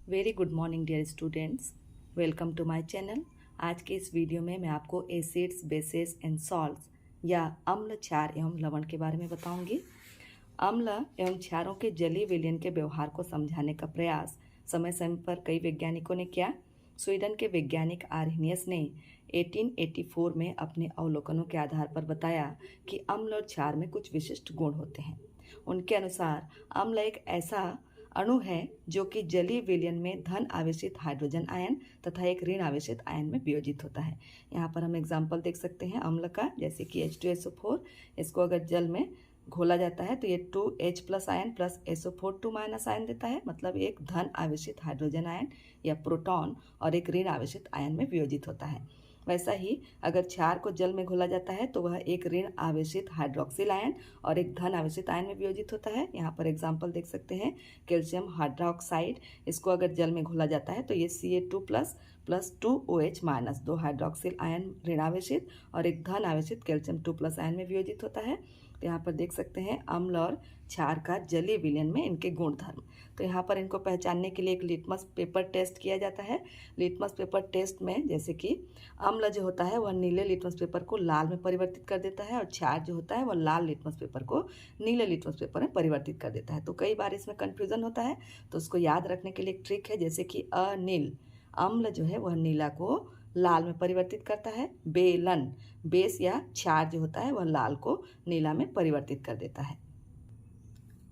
Very good morning dear students, welcome to my channel. आज के इस वीडियो में मैं आपको एसिड्स, बेसेस एंड सॉल्ट्स या अम्ल, क्षार एवं लवण के बारे में बताऊंगी। अम्ल एवं क्षारों के जलीय विलयन के व्यवहार को समझाने का प्रयास समय समय पर कई वैज्ञानिकों ने किया। स्वीडन के वैज्ञानिक आर्हेनियस ने 1884 में अपने अवलोकनों के आधार पर बताया कि अम्ल और क्षार में कुछ विशिष्ट गुण होते हैं। उनके अनुसार अम्ल एक ऐसा अणु है जो कि जलीय विलयन में धन आवेशित हाइड्रोजन आयन तथा एक ऋण आवेशित आयन में वियोजित होता है। यहाँ पर हम एग्जाम्पल देख सकते हैं अम्ल का, जैसे कि H2SO4। इसको अगर जल में घोला जाता है तो ये 2H plus ion plus SO4 2 minus ion देता है, मतलब एक धन आवेशित हाइड्रोजन आयन या प्रोटॉन और एक ऋण आवेशित आयन में वियोजित होता है। वैसा ही अगर क्षार को जल में घोला जाता है तो वह एक ऋण आवेशित हाइड्रोक्सिल आयन और एक धन आवेशित आयन में वियोजित होता है। यहाँ पर एग्जाम्पल देख सकते हैं कैल्शियम हाइड्रोक्साइड। इसको अगर जल में घोला जाता है तो ये Ca2 plus plus 2OH minus 2 hydroxyl ion ऋण आवेशित और एक धन आवेशित कैल्शियम 2 प्लस आयन में वियोजित होता है। तो यहाँ पर देख सकते हैं अम्ल और क्षार का जलीय विलयन में इनके गुणधर्म। तो यहाँ पर इनको पहचानने के लिए एक लिटमस पेपर टेस्ट किया जाता है। लिटमस पेपर टेस्ट में जैसे कि अम्ल जो होता है वह नीले लिटमस पेपर को लाल में परिवर्तित कर देता है और क्षार जो होता है वह लाल लिटमस पेपर को नीले लिटमस पेपर में परिवर्तित कर देता है। तो कई बार इसमें कन्फ्यूज़न होता है, तो उसको याद रखने के लिए एक ट्रिक है, जैसे कि अनील, अम्ल जो है वह नीला को लाल में परिवर्तित करता है। बेलन, बेस या क्षार जो होता है वह लाल को नीला में परिवर्तित कर देता है।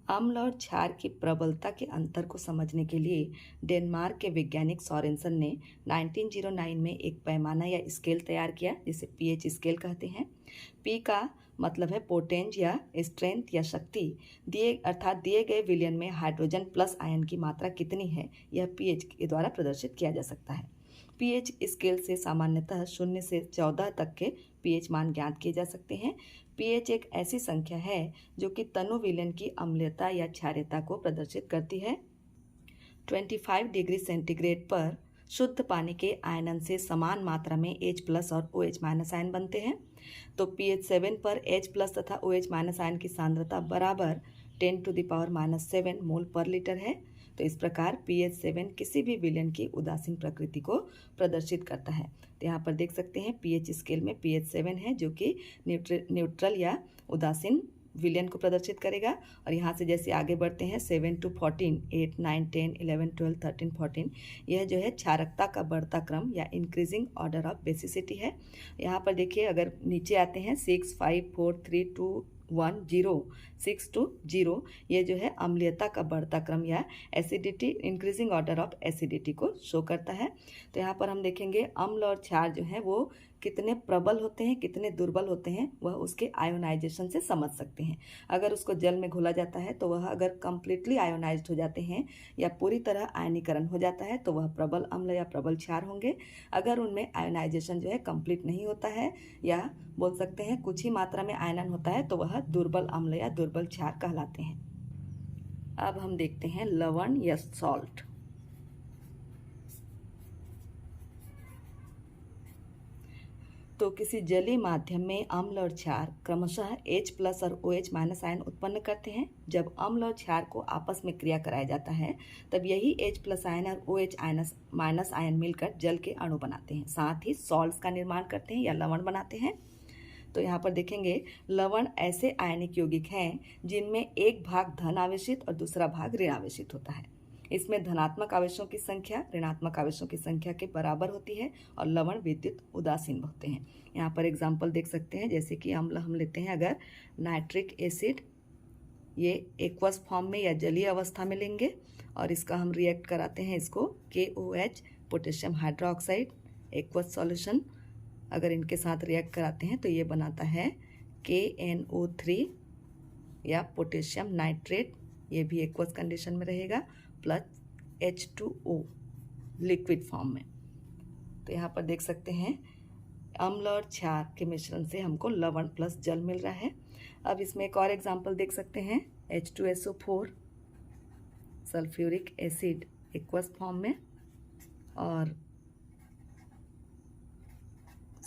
अम्ल और क्षार की प्रबलता के अंतर को समझने के लिए डेनमार्क के वैज्ञानिक सोरेनसन ने 1909 में एक पैमाना या स्केल तैयार किया, जिसे पीएच स्केल कहते हैं। पी का मतलब है पोटेंज या स्ट्रेंथ या शक्ति, दिए गए विलयन में हाइड्रोजन प्लस आयन की मात्रा कितनी है, यह पीएच के द्वारा प्रदर्शित किया जा सकता है। पीएच स्केल से सामान्यतः 0 से 14 तक के पीएच मान ज्ञात किए जा सकते हैं। पीएच एक ऐसी संख्या है जो कि तनु विलयन की अम्लता या क्षारीयता को प्रदर्शित करती है। 25 डिग्री सेंटीग्रेड पर शुद्ध पानी के आयनन से समान मात्रा में H प्लस और OH माइनस आयन बनते हैं। तो pH 7 पर H प्लस तथा OH माइनस आयन की सांद्रता बराबर 10⁻⁷ मोल पर लीटर है। तो इस प्रकार pH 7 किसी भी विलयन की उदासीन प्रकृति को प्रदर्शित करता है। तो यहाँ पर देख सकते हैं pH स्केल में pH 7 है जो कि न्यूट्रल या उदासीन विलयन को प्रदर्शित करेगा। और यहाँ से जैसे आगे बढ़ते हैं 7 to 14, 8, 9, 10, 11, 12, 13, 14, यह जो है क्षारकता का बढ़ता क्रम या इंक्रीजिंग ऑर्डर ऑफ बेसिसिटी है। यहाँ पर देखिए अगर नीचे आते हैं 6, 5, 4, 3, 2, 1, 0, 6 to 0, ये जो है अम्लीयता का बढ़ता क्रम या acidity, increasing order of acidity को शो करता है। तो यहाँ पर हम देखेंगे अम्ल और क्षार जो है वो कितने प्रबल होते हैं, कितने दुर्बल होते हैं, वह उसके आयोनाइजेशन से समझ सकते हैं। अगर उसको जल में घोला जाता है तो वह अगर कंप्लीटली आयोनाइज्ड हो जाते हैं या पूरी तरह आयनीकरण हो जाता है तो वह प्रबल अम्ल या प्रबल क्षार होंगे। अगर उनमें आयोनाइजेशन जो है कंप्लीट नहीं होता है या बोल सकते हैं कुछ ही मात्रा में आयनन होता है तो वह दुर्बल अम्ल या दुर्बल क्षार कहलाते हैं। अब हम देखते हैं लवण या सॉल्ट। तो किसी जलीय माध्यम में अम्ल और क्षार क्रमशः H प्लस और OH माइनस आयन उत्पन्न करते हैं। जब अम्ल और क्षार को आपस में क्रिया कराया जाता है तब यही H प्लस आयन और OH माइनस आयन मिलकर जल के अणु बनाते हैं, साथ ही सॉल्ट्स का निर्माण करते हैं या लवण बनाते हैं। तो यहाँ पर देखेंगे लवण ऐसे आयनिक यौगिक हैं जिनमें एक भाग धन आवेशित और दूसरा भाग ऋण आवेशित होता है। इसमें धनात्मक आवेशों की संख्या ऋणात्मक आवेशों की संख्या के बराबर होती है और लवण विद्युत उदासीन होते हैं। यहाँ पर एग्जाम्पल देख सकते हैं, जैसे कि अम्ल हम लेते हैं अगर नाइट्रिक एसिड, ये एक्वस फॉर्म में या जलीय अवस्था में लेंगे और इसका हम रिएक्ट कराते हैं इसको KOH potassium hydroxide aqueous solution, अगर इनके साथ रिएक्ट कराते हैं तो ये बनाता है KNO3 या पोटेशियम नाइट्रेट, ये भी एक्वस कंडीशन में रहेगा, प्लस H2O लिक्विड फॉर्म में। तो यहाँ पर देख सकते हैं अम्ल और क्षार के मिश्रण से हमको लवण प्लस जल मिल रहा है। अब इसमें एक और एग्जाम्पल देख सकते हैं H2SO4 sulphuric acid aqueous form में और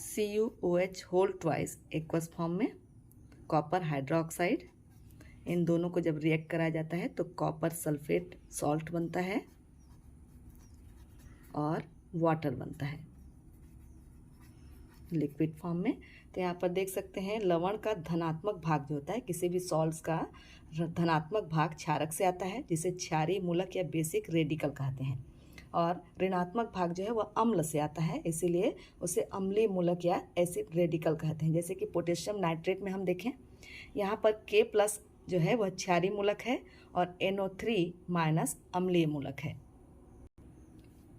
CuOH whole twice aqueous form में, कॉपर हाइड्रोक्साइड, इन दोनों को जब रिएक्ट कराया जाता है तो कॉपर सल्फेट सॉल्ट बनता है। और वाटर बनता है लिक्विड फॉर्म में। तो यहाँ पर देख सकते हैं लवण का धनात्मक भाग जो होता है, किसी भी सॉल्ट्स का धनात्मक भाग क्षारक से आता है, जिसे क्षारीय मूलक या बेसिक रेडिकल कहते हैं, और ऋणात्मक भाग जो है वह अम्ल से आता है, इसीलिए उसे अम्लीय मूलक या एसिड रेडिकल कहते हैं। जैसे कि पोटेशियम नाइट्रेट में हम देखें, यहाँ पर K+ जो है वह क्षारीय मूलक है और NO3- अम्लीय मूलक है।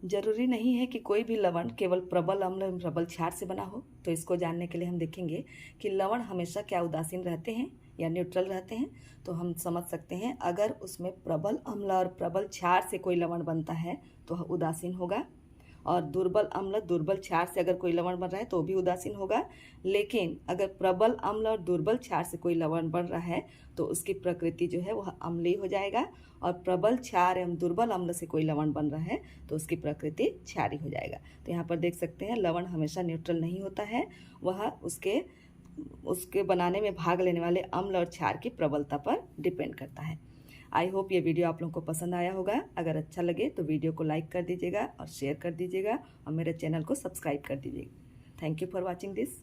जरूरी नहीं है कि कोई भी लवण केवल प्रबल अम्ल एवं प्रबल क्षार से बना हो। तो इसको जानने के लिए हम देखेंगे कि लवण हमेशा क्या उदासीन रहते हैं या न्यूट्रल रहते हैं। तो हम समझ सकते हैं अगर उसमें प्रबल अम्ल और प्रबल क्षार से कोई लवण बनता है तो वह उदासीन होगा, और दुर्बल अम्ल दुर्बल क्षार से अगर कोई लवण बन रहा है तो भी उदासीन होगा। लेकिन अगर प्रबल अम्ल और दुर्बल क्षार से कोई लवण बन रहा है तो उसकी प्रकृति जो है वह अम्लीय हो जाएगा, और प्रबल क्षार एवं दुर्बल अम्ल से कोई लवण बन रहा है तो उसकी प्रकृति क्षारीय हो जाएगा। तो यहाँ पर देख सकते हैं लवण हमेशा न्यूट्रल नहीं होता है, वह उसके बनाने में भाग लेने वाले अम्ल और क्षार की प्रबलता पर डिपेंड करता है। आई होप ये वीडियो आप लोगों को पसंद आया होगा। अगर अच्छा लगे तो वीडियो को लाइक कर दीजिएगा और शेयर कर दीजिएगा, और मेरे चैनल को सब्सक्राइब कर दीजिएगा। Thank you for watching this.